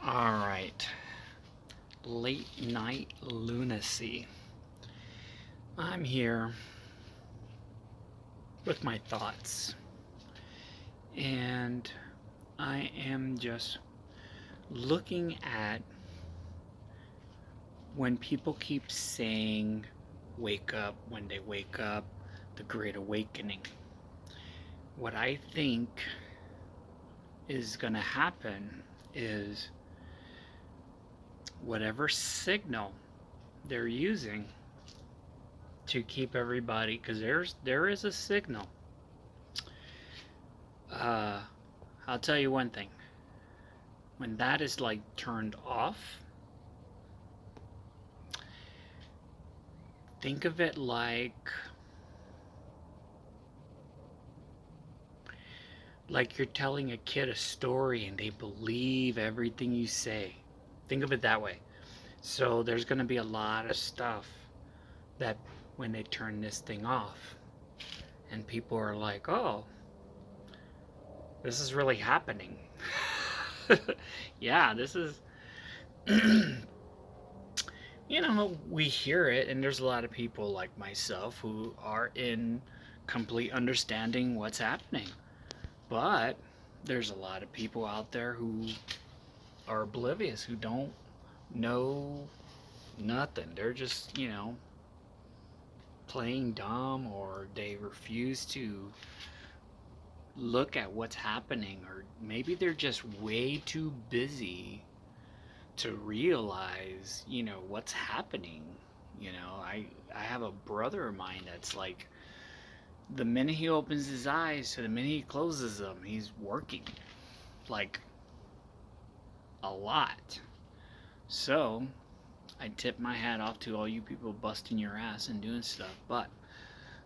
All right. Late night lunacy. I'm here with my thoughts, and I am just looking at when people keep saying wake up when they wake up, the Great Awakening. What I think is going to happen is whatever signal they're using to keep everybody, because there is a signal. uh, I'll tell you one thing: when that is like turned off, think of it like you're telling a kid a story and they believe everything you say. Think of it that way. So there's going to be a lot of stuff that when they turn this thing off and people are like, oh, this is really happening. Yeah, this is, we hear it, and there's a lot of people like myself who are in complete understanding what's happening. But there's a lot of people out there who are oblivious, who don't know nothing. They're just, playing dumb, or they refuse to look at what's happening, or maybe they're just way too busy to realize, what's happening. I have a brother of mine that's like, the minute he opens his eyes to the minute he closes them, he's working like a lot. So I tip my hat off to all you people busting your ass and doing stuff. But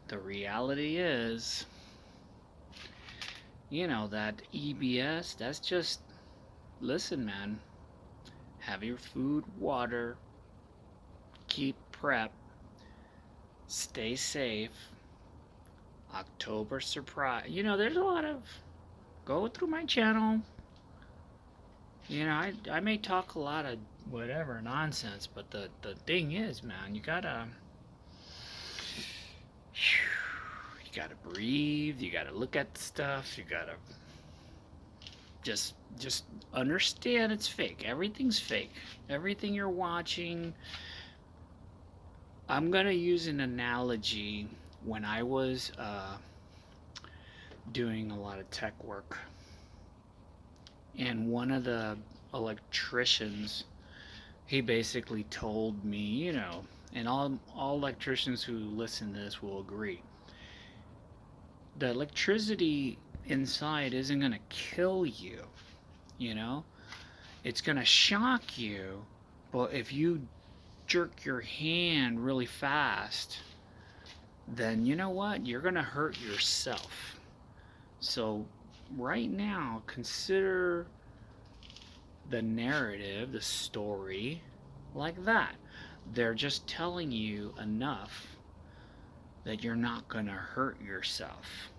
the reality is, that EBS, that's just, listen, man, have your food, water, keep prep, stay safe. October surprise. There's a lot of, go through my channel. I may talk a lot of whatever nonsense, but the thing is, man, you gotta breathe, you gotta look at the stuff, you gotta just understand it's fake. Everything's fake. Everything you're watching. I'm gonna use an analogy. When I was doing a lot of tech work, and one of the electricians, he basically told me, and all electricians who listen to this will agree, the electricity inside isn't going to kill you, you know? It's going to shock you, but if you jerk your hand really fast, then you know what? You're going to hurt yourself. So right now, consider the narrative, the story, like that. They're just telling you enough that you're not going to hurt yourself.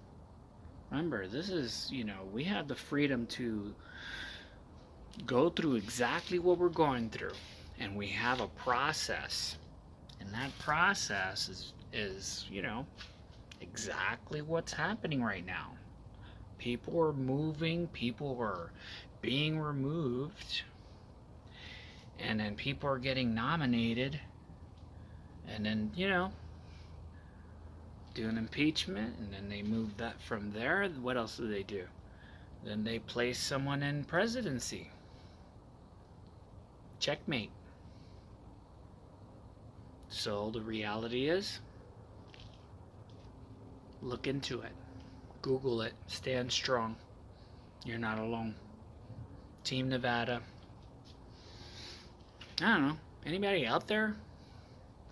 Remember, this is, we have the freedom to go through exactly what we're going through. And we have a process. And that process is exactly what's happening right now. People are moving, people are being removed, and then people are getting nominated, and then, do an impeachment, and then they move that from there. What else do they do? Then they place someone in presidency. Checkmate. So the reality is, look into it. Google it. Stand strong. You're not alone. Team Nevada. I don't know. Anybody out there?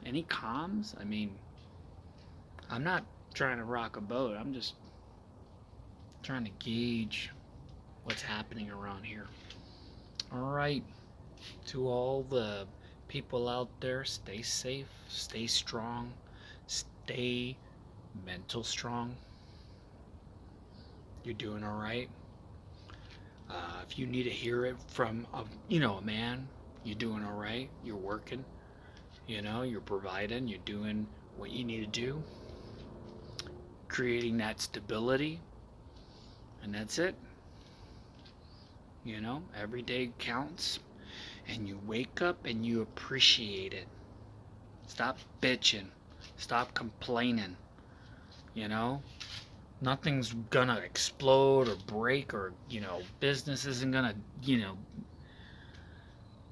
Any comms? I mean, I'm not trying to rock a boat. I'm just trying to gauge what's happening around here. Alright. To all the people out there, stay safe, stay strong, stay mental strong. You're doing alright. If you need to hear it from a man, you're doing all right. You're working. You're providing. You're doing what you need to do, creating that stability, and that's it. Every day counts, and you wake up and you appreciate it. Stop bitching. Stop complaining. You know, Nothing's gonna explode or break, or business isn't gonna. You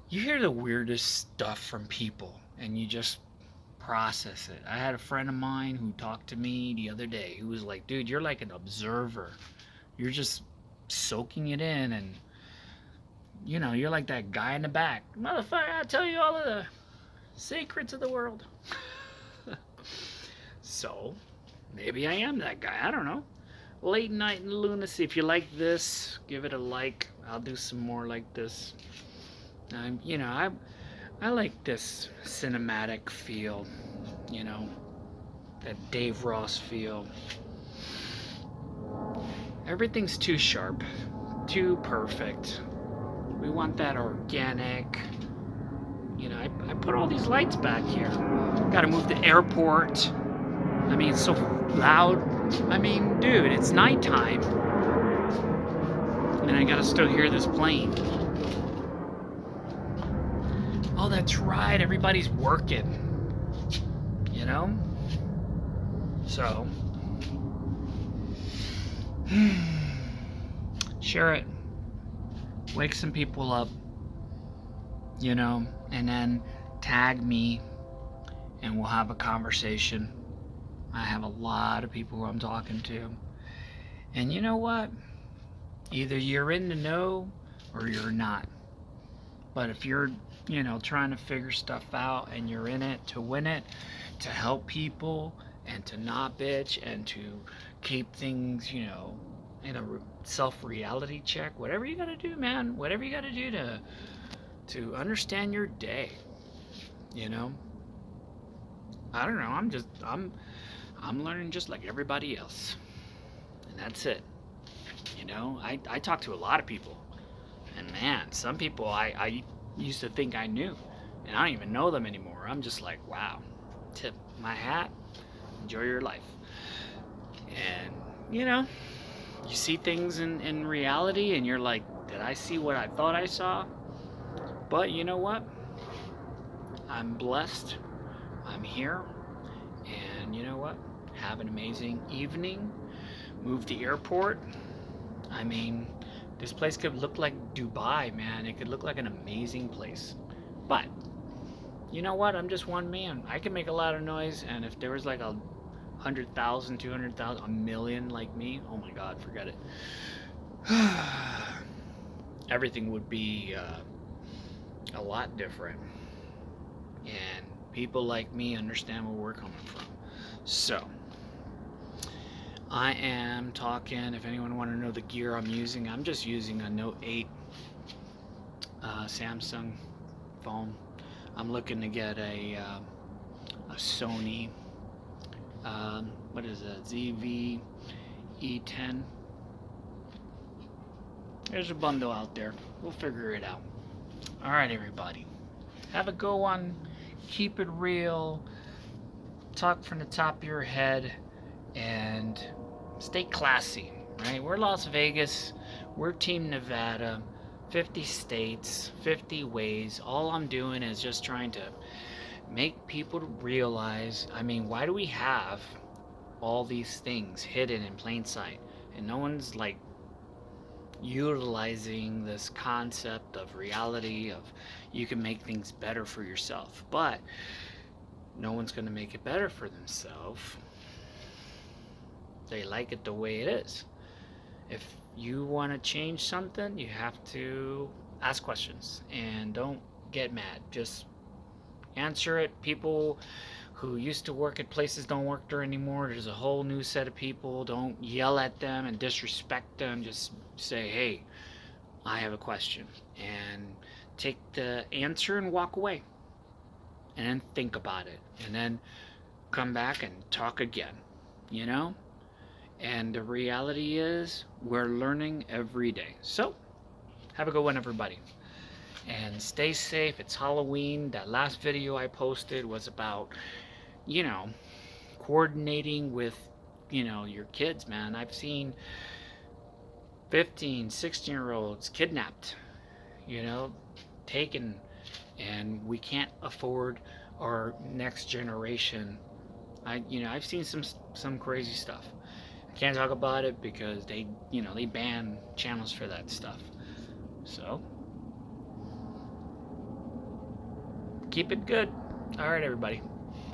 hear the weirdest stuff from people, and you just process it. I had a friend of mine who talked to me the other day who was like, dude, you're like an observer. You're just soaking it in, and you're like that guy in the back. Motherfucker, I tell you all of the secrets of the world. So, maybe I am that guy. I don't know. Late night in Lunacy. If you like this, give it a like. I'll do some more like this. I like this cinematic feel. That Dave Ross feel. Everything's too sharp, too perfect. We want that organic. I put all these lights back here. Gotta move the airport. It's so loud. Dude, it's nighttime. And I gotta still hear this plane. Oh, that's right. Everybody's working. So, share it. Wake some people up. And then tag me and we'll have a conversation. I have a lot of people who I'm talking to. And you know what? Either you're in the know or you're not. But if you're, trying to figure stuff out and you're in it to win it, to help people and to not bitch and to keep things, in a self-reality check, whatever you gotta do, man, whatever you gotta do to understand your day, I don't know, I'm learning just like everybody else, and that's it. I talk to a lot of people, and man, some people I used to think I knew, and I don't even know them anymore. I'm just like, wow, tip my hat, enjoy your life. And you see things in reality and you're like, did I see what I thought I saw? But you know what? I'm blessed. I'm here. And you know what? Have an amazing evening. Move the airport. This place could look like Dubai, man. It could look like an amazing place. But, you know what? I'm just one man. I can make a lot of noise, and if there was like 100,000, 200,000, a million like me, oh my God, forget it. Everything would be a lot different. And people like me understand where we're coming from. So, I am talking, if anyone want to know the gear I'm using, I'm just using a Note 8 Samsung phone. I'm looking to get a Sony, what is that, ZV E10. There's a bundle out there. We'll figure it out. Alright, everybody. Have a go on. Keep it real. Talk from the top of your head. And stay classy, right? We're Las Vegas. We're Team Nevada. 50 states, 50 ways. All I'm doing is just trying to make people realize, why do we have all these things hidden in plain sight? And no one's like utilizing this concept of reality, of you can make things better for yourself. But no one's going to make it better for themselves. They like it the way it is. If you want to change something, you have to ask questions and don't get mad. Just answer it. People who used to work at places don't work there anymore. There's a whole new set of people. Don't yell at them and disrespect them. Just say, hey, I have a question, and take the answer and walk away, and then think about it, and then come back and talk again. And the reality is, we're learning every day. So, Have a good one, everybody. And stay safe. It's Halloween. That last video I posted was about, you know, coordinating with, your kids, man. I've seen 15, 16-year-olds kidnapped, you know, taken, and we can't afford our next generation. I've seen some crazy stuff. I can't talk about it because they ban channels for that stuff. So, keep it good. All right, everybody.